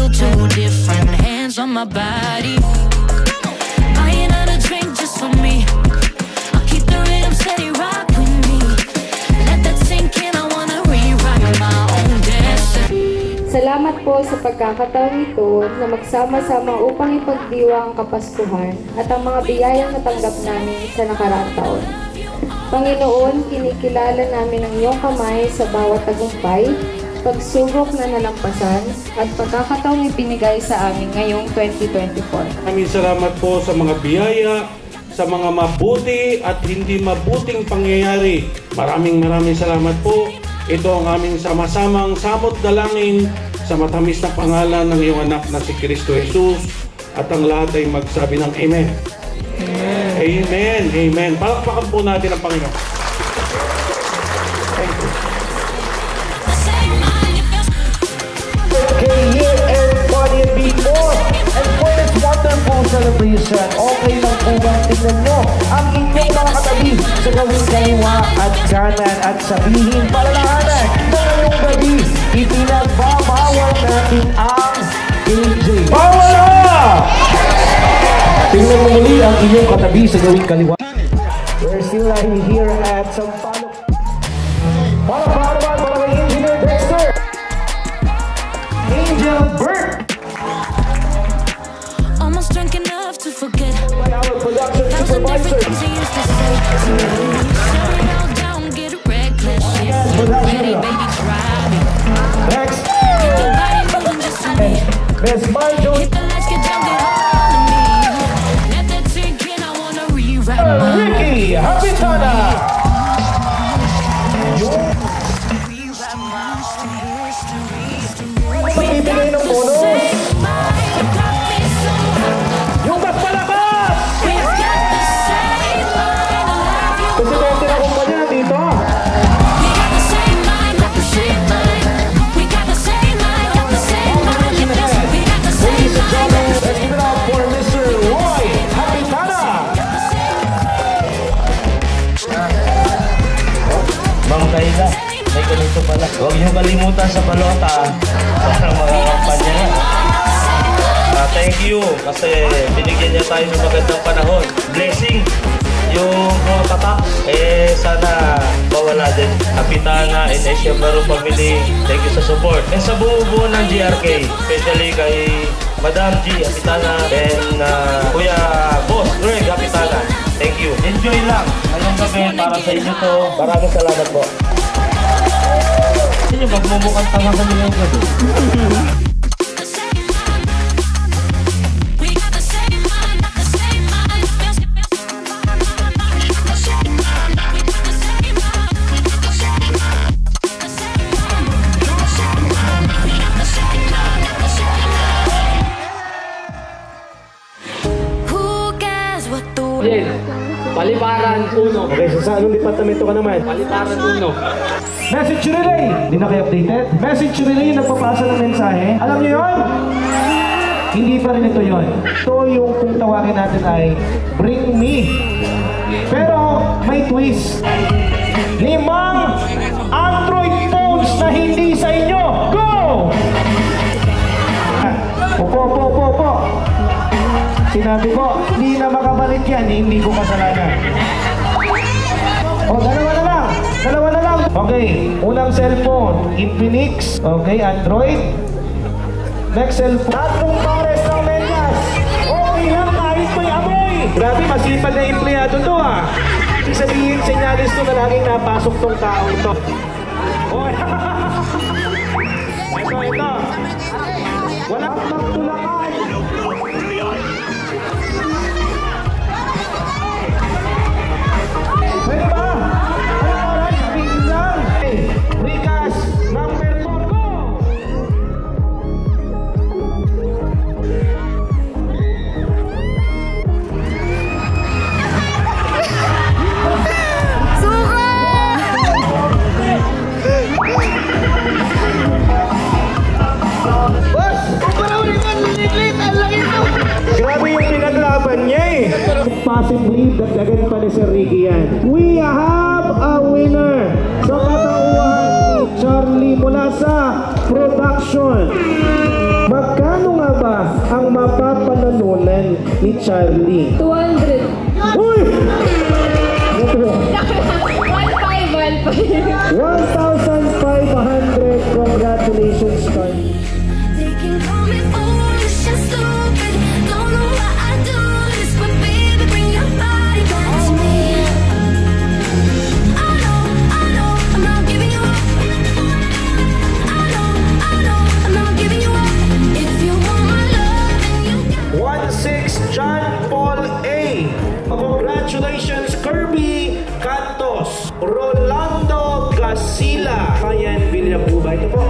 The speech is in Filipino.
feel two different hands on my body. Buying another drink just for me. I'll keep the rhythm steady, rock with me. Let that sink in, I wanna rewrite my own destiny. Salamat po sa pagkakataon ito na magsama-sama upang ipagdiwang ang Kapaskuhan at ang mga biyayang natanggap namin sa nakaraang taon. Panginoon, kinikilala namin ang iyong kamay sa bawat tagumpay, pagsubok na nalampasan, at pagkakataong ibinigay sa amin ngayong 2024. Maraming salamat po sa mga biyaya, sa mga mabuti at hindi mabuting pangyayari. Maraming salamat po. Ito ang aming sama-samang samot dalangin sa matamis na pangalan ng iyong anak na si Kristo Jesus, at ang lahat ay magsabi ng Amen. Amen. Amen. Palakpakan po natin ang Panginoon. Thank you. Okay, here everybody and be more. And for this wonderful celebration, okay lang po bang tingnan nyo ang inyong mga katabi sa gawing kaliwa at kanan at sabihin palalahanan na ngayong gabi ipinagbabawal natin ang KJ. Bawal na! Tingnan mo muli ang inyong katabi sa gawing kaliwa. We're still here at San Palo. Para kay Engineer Dexter. Angel Bert. Almost drunk enough to forget. Our production supervisor. Next. Miss Marjo. Ricky Habitana. Magbibigay ng bonus. Yung mas palabas! Presidente na kumpanya dito. Ladies and gentlemen, let's give it up for Mr. Roy Habitana. Ma'am Kayla, may ganito pala. Huwag niyo kalimutan sa balota para mga kampanya yan. Thank you kasi binigyan niya tayo ng magandang panahon. Blessing yung mga tatak. Sana mawala din. Kapitana and Esyamaro family, thank you sa support. And sa buo ng GRK, especially kay Madam G Kapitana and Kuya Boss Greg Kapitana. Thank you. Enjoy lang. Ngayong gabi para sa inyo to. Maraming salamat po. Hindi magmumukhang tanga kami ngayong gabi. Paliparan 1. Okay, so sa anong departamento ka naman? Paliparan 1. Message relay! Hindi na kayo updated? Message relay yung nagpapasa ng mensahe. Alam niyo yun? Hindi pa rin ito yun. Ito yung kung tawagin natin ay Bring Me. Pero may twist. 5 Android phones na hindi sa inyo. Go! Opo. Sinabi ko, hindi na makabalik yan, hindi ko kasalanan. O, dalawa na lang. Okay, unang cellphone, Infinix. Okay, Android. Next cellphone. 3 pares ng medyas. Okay lang, kahit may amoy. Grabe, masipag na empleyado to ah. Ibig sabihin, senyalis to na laging napasok tong tao ito. Oh, ito. Walang magtulakan. Pwede ba? Alright, biglang. Rikas, number 4 ko. Grabe yung pinaglaban niya eh. Possibly, dagdagan pa ni Sir Ricky yan. We have a winner sa katauhan ni Charlie mula sa production. Magkano ni Charlie. 200. Uy! Ano po? 1,500. Congratulations, Charlie. They can call me foolish and stupid. Don't know why I do this, but baby, bring your body back to me. I know, I'm not giving you up. I know, I'm not giving you up. If you want my love, then you got 1-6 John Paul A. Congratulations, Kirby Cantos. Rolando Gasila. Ayan, Villa po ba? Ito po.